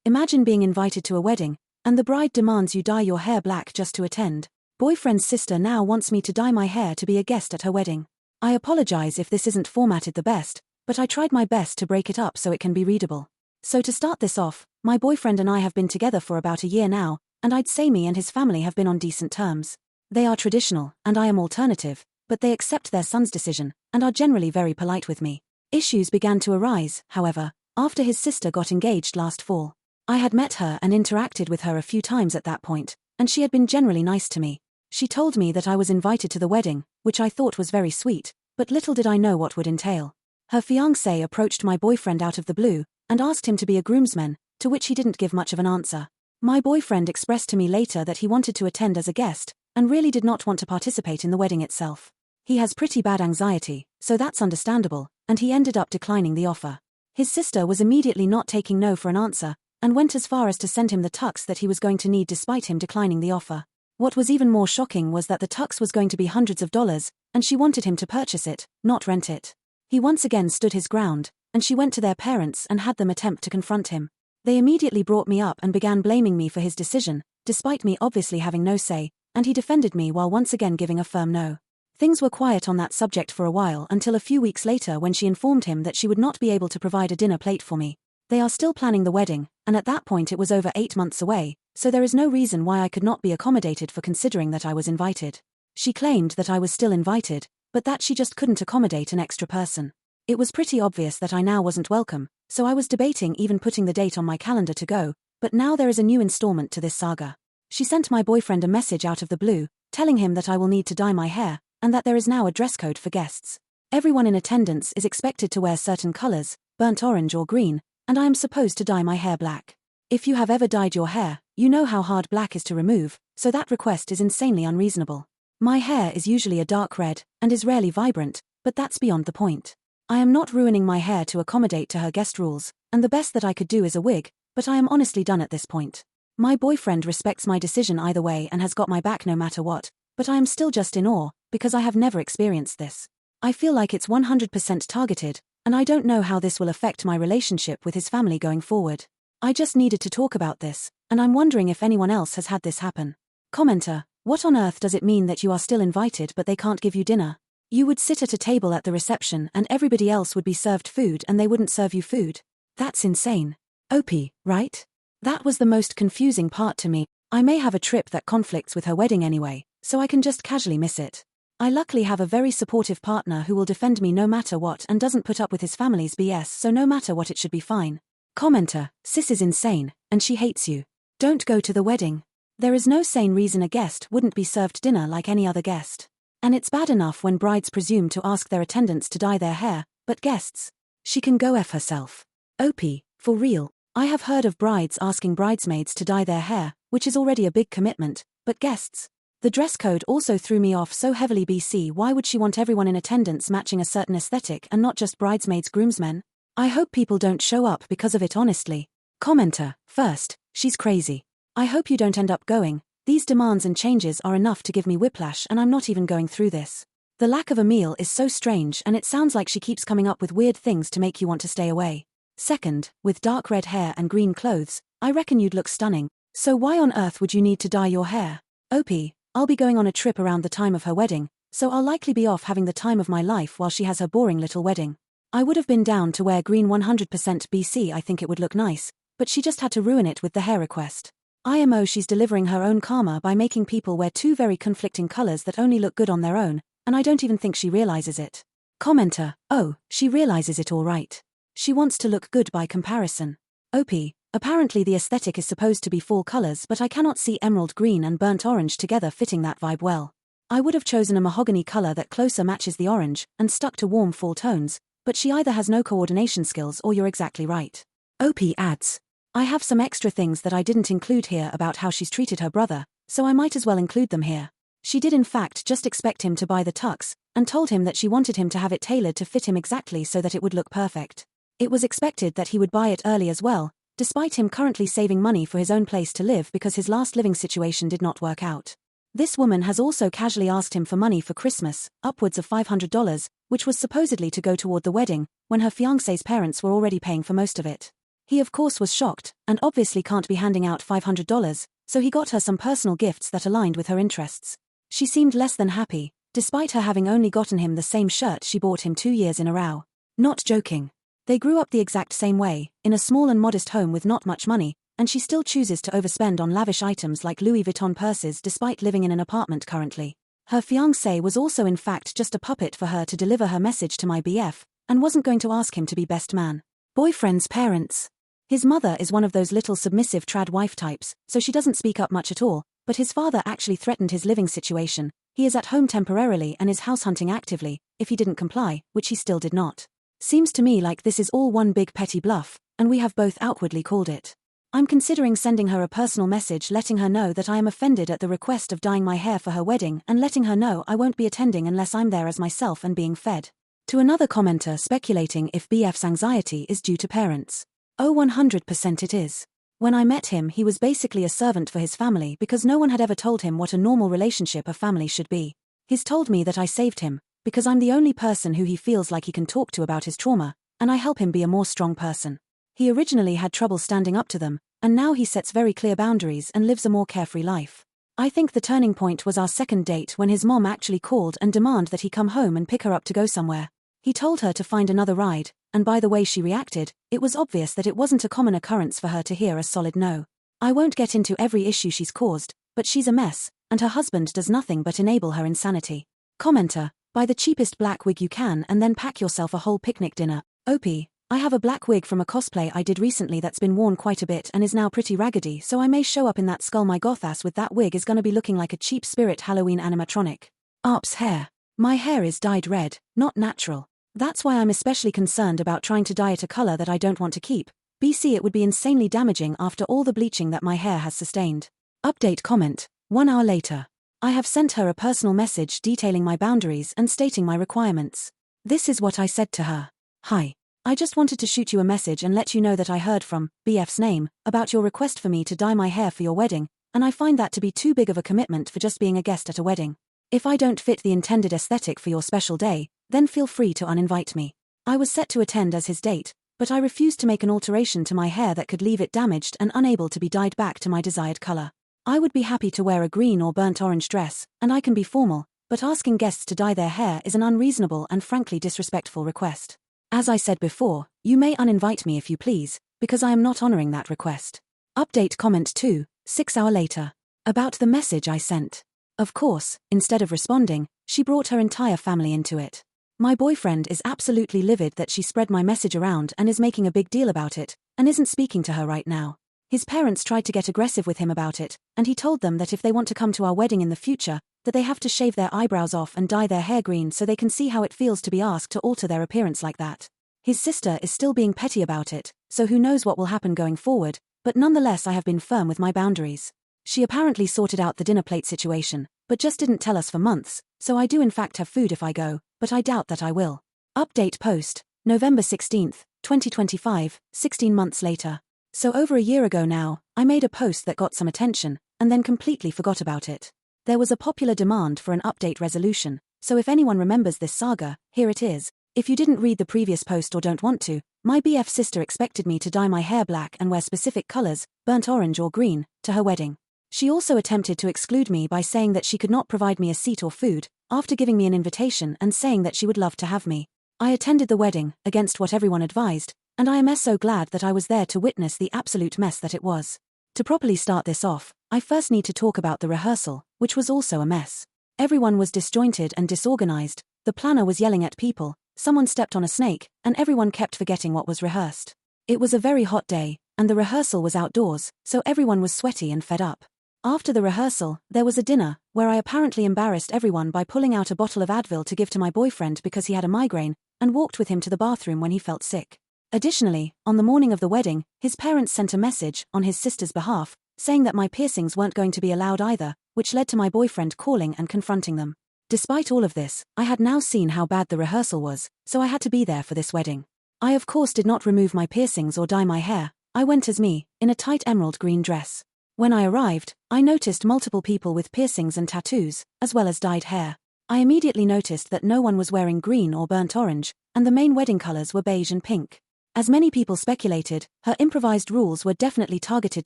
Imagine being invited to a wedding, and the bride demands you dye your hair black just to attend. Boyfriend's sister now wants me to dye my hair to be a guest at her wedding. I apologize if this isn't formatted the best, but I tried my best to break it up so it can be readable. So to start this off, my boyfriend and I have been together for about a year now, and I'd say me and his family have been on decent terms. They are traditional, and I am alternative, but they accept their son's decision, and are generally very polite with me. Issues began to arise, however, after his sister got engaged last fall. I had met her and interacted with her a few times at that point, and she had been generally nice to me. She told me that I was invited to the wedding, which I thought was very sweet, but little did I know what would entail. Her fiancé approached my boyfriend out of the blue, and asked him to be a groomsman, to which he didn't give much of an answer. My boyfriend expressed to me later that he wanted to attend as a guest, and really did not want to participate in the wedding itself. He has pretty bad anxiety, so that's understandable, and he ended up declining the offer. His sister was immediately not taking no for an answer, and went as far as to send him the tux that he was going to need despite him declining the offer. What was even more shocking was that the tux was going to be hundreds of dollars, and she wanted him to purchase it, not rent it. He once again stood his ground, and she went to their parents and had them attempt to confront him. They immediately brought me up and began blaming me for his decision, despite me obviously having no say, and he defended me while once again giving a firm no. Things were quiet on that subject for a while until a few weeks later when she informed him that she would not be able to provide a dinner plate for me. They are still planning the wedding, and at that point it was over 8 months away, so there is no reason why I could not be accommodated for considering that I was invited. She claimed that I was still invited, but that she just couldn't accommodate an extra person. It was pretty obvious that I now wasn't welcome, so I was debating even putting the date on my calendar to go, but now there is a new installment to this saga. She sent my boyfriend a message out of the blue, telling him that I will need to dye my hair, and that there is now a dress code for guests. Everyone in attendance is expected to wear certain colors, burnt orange or green, and I am supposed to dye my hair black. If you have ever dyed your hair, you know how hard black is to remove, so that request is insanely unreasonable. My hair is usually a dark red, and is rarely vibrant, but that's beyond the point. I am not ruining my hair to accommodate to her guest rules, and the best that I could do is a wig, but I am honestly done at this point. My boyfriend respects my decision either way and has got my back no matter what, but I am still just in awe, because I have never experienced this. I feel like it's 100% targeted, and I don't know how this will affect my relationship with his family going forward. I just needed to talk about this, and I'm wondering if anyone else has had this happen. Commenter: what on earth does it mean that you are still invited but they can't give you dinner? You would sit at a table at the reception and everybody else would be served food and they wouldn't serve you food. That's insane. OP, right? That was the most confusing part to me. I may have a trip that conflicts with her wedding anyway, so I can just casually miss it. I luckily have a very supportive partner who will defend me no matter what and doesn't put up with his family's BS, so no matter what it should be fine. Commenter: sis is insane, and she hates you. Don't go to the wedding. There is no sane reason a guest wouldn't be served dinner like any other guest. And it's bad enough when brides presume to ask their attendants to dye their hair, but guests? She can go F herself. OP, for real. I have heard of brides asking bridesmaids to dye their hair, which is already a big commitment, but guests? The dress code also threw me off so heavily. BC, why would she want everyone in attendance matching a certain aesthetic and not just bridesmaids groomsmen? I hope people don't show up because of it honestly. Commenter: first, she's crazy. I hope you don't end up going. These demands and changes are enough to give me whiplash and I'm not even going through this. The lack of a meal is so strange and it sounds like she keeps coming up with weird things to make you want to stay away. Second, with dark red hair and green clothes, I reckon you'd look stunning. So why on earth would you need to dye your hair? OP, I'll be going on a trip around the time of her wedding, so I'll likely be off having the time of my life while she has her boring little wedding. I would have been down to wear green 100% BC. I think it would look nice, but she just had to ruin it with the hair request. IMO, she's delivering her own karma by making people wear two very conflicting colors that only look good on their own, and I don't even think she realizes it. Commenter: oh, she realizes it all right. She wants to look good by comparison. OP, apparently the aesthetic is supposed to be fall colors, but I cannot see emerald green and burnt orange together fitting that vibe well. I would have chosen a mahogany color that closer matches the orange and stuck to warm fall tones, but she either has no coordination skills or you're exactly right. OP adds: I have some extra things that I didn't include here about how she's treated her brother, so I might as well include them here. She did in fact just expect him to buy the tux, and told him that she wanted him to have it tailored to fit him exactly so that it would look perfect. It was expected that he would buy it early as well, despite him currently saving money for his own place to live because his last living situation did not work out. This woman has also casually asked him for money for Christmas, upwards of $500, which was supposedly to go toward the wedding, when her fiancé's parents were already paying for most of it. He of course was shocked, and obviously can't be handing out $500, so he got her some personal gifts that aligned with her interests. She seemed less than happy, despite her having only gotten him the same shirt she bought him 2 years in a row. Not joking. They grew up the exact same way, in a small and modest home with not much money, and she still chooses to overspend on lavish items like Louis Vuitton purses despite living in an apartment currently. Her fiancé was also in fact just a puppet for her to deliver her message to my BF, and wasn't going to ask him to be best man. Boyfriend's parents. His mother is one of those little submissive trad wife types, so she doesn't speak up much at all, but his father actually threatened his living situation. He is at home temporarily and is house hunting actively, if he didn't comply, which he still did not. Seems to me like this is all one big petty bluff, and we have both outwardly called it. I'm considering sending her a personal message letting her know that I am offended at the request of dyeing my hair for her wedding and letting her know I won't be attending unless I'm there as myself and being fed. To another commenter speculating if BF's anxiety is due to parents. Oh, 100% it is. When I met him, he was basically a servant for his family because no one had ever told him what a normal relationship a family should be. He's told me that I saved him, because I'm the only person who he feels like he can talk to about his trauma, and I help him be a more strong person. He originally had trouble standing up to them, and now he sets very clear boundaries and lives a more carefree life. I think the turning point was our second date when his mom actually called and demanded that he come home and pick her up to go somewhere. He told her to find another ride, and by the way she reacted, it was obvious that it wasn't a common occurrence for her to hear a solid no. I won't get into every issue she's caused, but she's a mess, and her husband does nothing but enable her insanity. Commenter, buy the cheapest black wig you can and then pack yourself a whole picnic dinner. OP, I have a black wig from a cosplay I did recently that's been worn quite a bit and is now pretty raggedy, so I may show up in that skull. My goth ass with that wig is gonna be looking like a cheap Spirit Halloween animatronic. ARP's hair. My hair is dyed red, not natural. That's why I'm especially concerned about trying to dye it a color that I don't want to keep. BC, it would be insanely damaging after all the bleaching that my hair has sustained. Update comment. 1 hour later. I have sent her a personal message detailing my boundaries and stating my requirements. This is what I said to her. Hi. I just wanted to shoot you a message and let you know that I heard from BF's name about your request for me to dye my hair for your wedding, and I find that to be too big of a commitment for just being a guest at a wedding. If I don't fit the intended aesthetic for your special day, then feel free to uninvite me. I was set to attend as his date, but I refused to make an alteration to my hair that could leave it damaged and unable to be dyed back to my desired color. I would be happy to wear a green or burnt orange dress, and I can be formal, but asking guests to dye their hair is an unreasonable and frankly disrespectful request. As I said before, you may uninvite me if you please, because I am not honoring that request. Update comment 2, 6 hours later. About the message I sent. Of course, instead of responding, she brought her entire family into it. My boyfriend is absolutely livid that she spread my message around and is making a big deal about it, and isn't speaking to her right now. His parents tried to get aggressive with him about it, and he told them that if they want to come to our wedding in the future, that they have to shave their eyebrows off and dye their hair green so they can see how it feels to be asked to alter their appearance like that. His sister is still being petty about it, so who knows what will happen going forward, but nonetheless I have been firm with my boundaries. She apparently sorted out the dinner plate situation, but just didn't tell us for months, so I do in fact have food if I go, but I doubt that I will. Update post, November 16th, 2025, 16 months later. So over a year ago now, I made a post that got some attention, and then completely forgot about it. There was a popular demand for an update resolution, so if anyone remembers this saga, here it is. If you didn't read the previous post or don't want to, my BF sister expected me to dye my hair black and wear specific colors, burnt orange or green, to her wedding. She also attempted to exclude me by saying that she could not provide me a seat or food, after giving me an invitation and saying that she would love to have me. I attended the wedding, against what everyone advised, and I am so glad that I was there to witness the absolute mess that it was. To properly start this off, I first need to talk about the rehearsal, which was also a mess. Everyone was disjointed and disorganized, the planner was yelling at people, someone stepped on a snake, and everyone kept forgetting what was rehearsed. It was a very hot day, and the rehearsal was outdoors, so everyone was sweaty and fed up. After the rehearsal, there was a dinner, where I apparently embarrassed everyone by pulling out a bottle of Advil to give to my boyfriend because he had a migraine, and walked with him to the bathroom when he felt sick. Additionally, on the morning of the wedding, his parents sent a message, on his sister's behalf, saying that my piercings weren't going to be allowed either, which led to my boyfriend calling and confronting them. Despite all of this, I had now seen how bad the rehearsal was, so I had to be there for this wedding. I of course did not remove my piercings or dye my hair, I went as me, in a tight emerald green dress. When I arrived, I noticed multiple people with piercings and tattoos, as well as dyed hair. I immediately noticed that no one was wearing green or burnt orange, and the main wedding colors were beige and pink. As many people speculated, her improvised rules were definitely targeted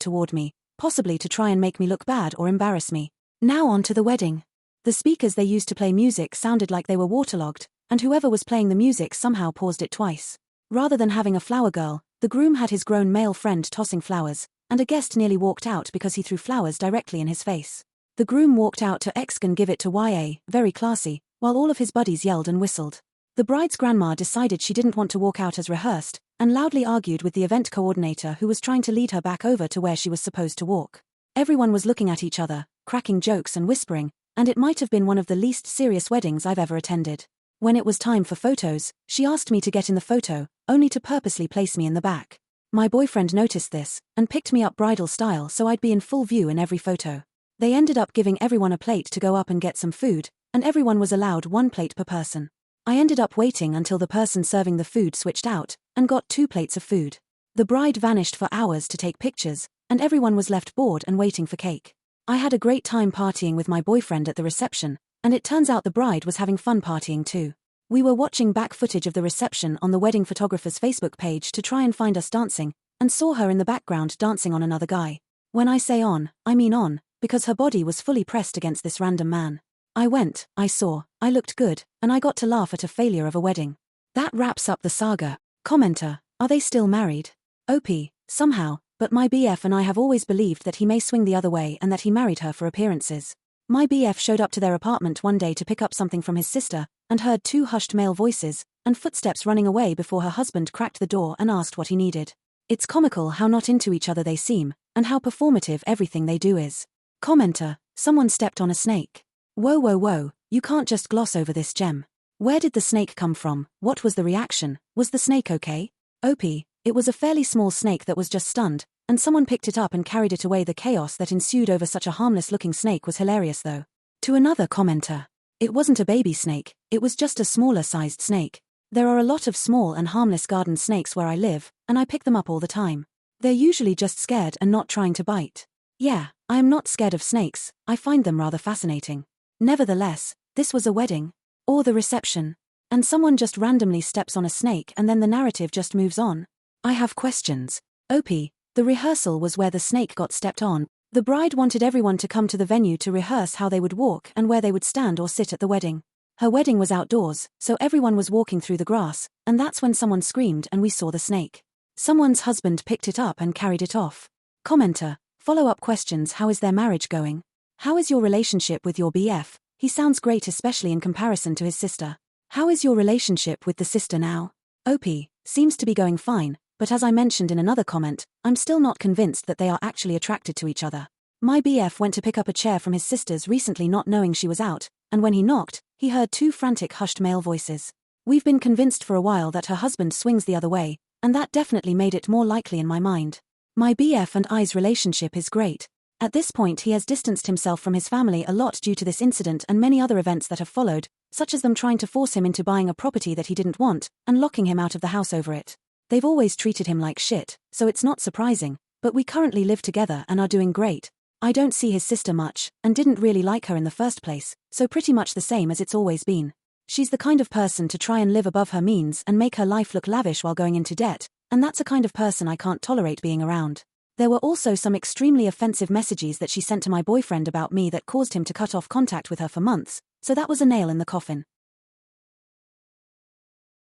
toward me, possibly to try and make me look bad or embarrass me. Now on to the wedding. The speakers they used to play music sounded like they were waterlogged, and whoever was playing the music somehow paused it twice. Rather than having a flower girl, the groom had his grown male friend tossing flowers, and a guest nearly walked out because he threw flowers directly in his face. The groom walked out to excon give it to YA, very classy, while all of his buddies yelled and whistled. The bride's grandma decided she didn't want to walk out as rehearsed, and loudly argued with the event coordinator who was trying to lead her back over to where she was supposed to walk. Everyone was looking at each other, cracking jokes and whispering, and it might have been one of the least serious weddings I've ever attended. When it was time for photos, she asked me to get in the photo, only to purposely place me in the back. My boyfriend noticed this, and picked me up bridal style so I'd be in full view in every photo. They ended up giving everyone a plate to go up and get some food, and everyone was allowed 1 plate per person. I ended up waiting until the person serving the food switched out, and got 2 plates of food. The bride vanished for hours to take pictures, and everyone was left bored and waiting for cake. I had a great time partying with my boyfriend at the reception, and it turns out the bride was having fun partying too. We were watching back footage of the reception on the wedding photographer's Facebook page to try and find us dancing, and saw her in the background dancing on another guy. When I say on, I mean on, because her body was fully pressed against this random man. I went, I saw, I looked good, and I got to laugh at a failure of a wedding. That wraps up the saga. Commenter, are they still married? OP, somehow, but my BF and I have always believed that he may swing the other way and that he married her for appearances. My BF showed up to their apartment one day to pick up something from his sister, and heard 2 hushed male voices, and footsteps running away before her husband cracked the door and asked what he needed. It's comical how not into each other they seem, and how performative everything they do is. Commenter, someone stepped on a snake. Whoa whoa whoa, you can't just gloss over this gem. Where did the snake come from? What was the reaction? Was the snake okay? OP, it was a fairly small snake that was just stunned, and someone picked it up and carried it away. The chaos that ensued over such a harmless looking snake was hilarious though. To another commenter, it wasn't a baby snake, it was just a smaller sized snake. There are a lot of small and harmless garden snakes where I live, and I pick them up all the time. They're usually just scared and not trying to bite. Yeah, I am not scared of snakes, I find them rather fascinating. Nevertheless, this was a wedding. Or the reception. And someone just randomly steps on a snake and then the narrative just moves on. I have questions. OP, the rehearsal was where the snake got stepped on. The bride wanted everyone to come to the venue to rehearse how they would walk and where they would stand or sit at the wedding. Her wedding was outdoors, so everyone was walking through the grass, and that's when someone screamed and we saw the snake. Someone's husband picked it up and carried it off. Commenter, follow-up questions. How is their marriage going? How is your relationship with your BF? He sounds great, especially in comparison to his sister. How is your relationship with the sister now? OP, seems to be going fine, but as I mentioned in another comment, I'm still not convinced that they are actually attracted to each other. My BF went to pick up a chair from his sister's recently not knowing she was out, and when he knocked, he heard 2 frantic hushed male voices. We've been convinced for a while that her husband swings the other way, and that definitely made it more likely in my mind. My BF and I's relationship is great. At this point he has distanced himself from his family a lot due to this incident and many other events that have followed, such as them trying to force him into buying a property that he didn't want, and locking him out of the house over it. They've always treated him like shit, so it's not surprising, but we currently live together and are doing great. I don't see his sister much, and didn't really like her in the first place, so pretty much the same as it's always been. She's the kind of person to try and live above her means and make her life look lavish while going into debt, and that's a kind of person I can't tolerate being around. There were also some extremely offensive messages that she sent to my boyfriend about me that caused him to cut off contact with her for months, so that was a nail in the coffin.